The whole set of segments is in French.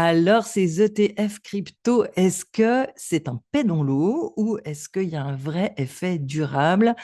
Alors, ces ETF crypto, est-ce que c'est un paix dans l'eau ou est-ce qu'il y a un vrai effet durable?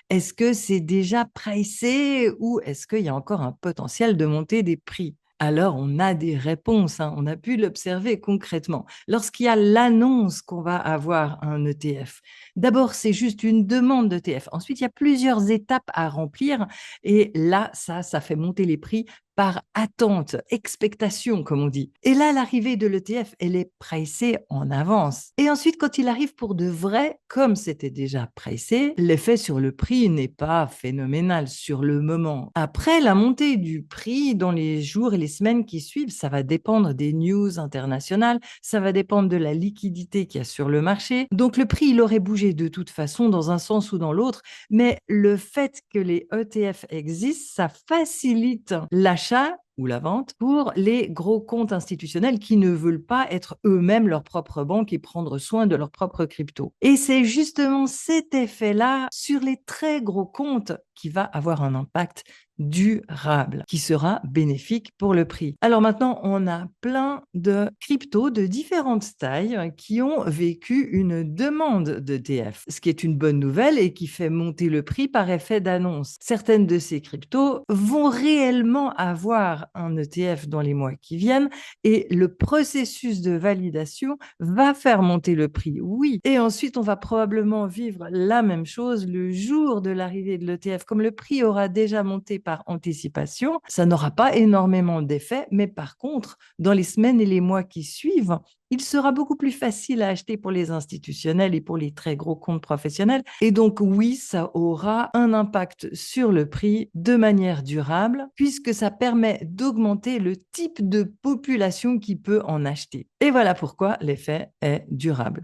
Est-ce que c'est déjà pricé ou est-ce qu'il y a encore un potentiel de montée des prix? Alors, on a des réponses, hein, on a pu l'observer concrètement. Lorsqu'il y a l'annonce qu'on va avoir un ETF, d'abord, c'est juste une demande d'ETF. Ensuite, il y a plusieurs étapes à remplir et là, ça fait monter les prix par attente, expectation, comme on dit. Et là, l'arrivée de l'ETF, elle est pricée en avance. Et ensuite, quand il arrive pour de vrai, comme c'était déjà pricé, l'effet sur le prix n'est pas phénoménal sur le moment. Après, la montée du prix dans les jours et les semaines qui suivent, ça va dépendre des news internationales, ça va dépendre de la liquidité qu'il y a sur le marché. Donc, le prix, il aurait bougé de toute façon dans un sens ou dans l'autre, mais le fait que les ETF existent, ça facilite l'achat ou la vente pour les gros comptes institutionnels qui ne veulent pas être eux-mêmes leur propre banque et prendre soin de leur propre crypto. Et c'est justement cet effet-là sur les très gros comptes qui va avoir un impact durable, qui sera bénéfique pour le prix. Alors maintenant, on a plein de cryptos de différentes tailles qui ont vécu une demande d'ETF, ce qui est une bonne nouvelle et qui fait monter le prix par effet d'annonce. Certaines de ces cryptos vont réellement avoir un ETF dans les mois qui viennent et le processus de validation va faire monter le prix, oui. Et ensuite, on va probablement vivre la même chose le jour de l'arrivée de l'ETF. Comme le prix aura déjà monté par anticipation, ça n'aura pas énormément d'effet, mais par contre, dans les semaines et les mois qui suivent, il sera beaucoup plus facile à acheter pour les institutionnels et pour les très gros comptes professionnels. Et donc, oui, ça aura un impact sur le prix de manière durable, puisque ça permet d'augmenter le type de population qui peut en acheter. Et voilà pourquoi l'effet est durable.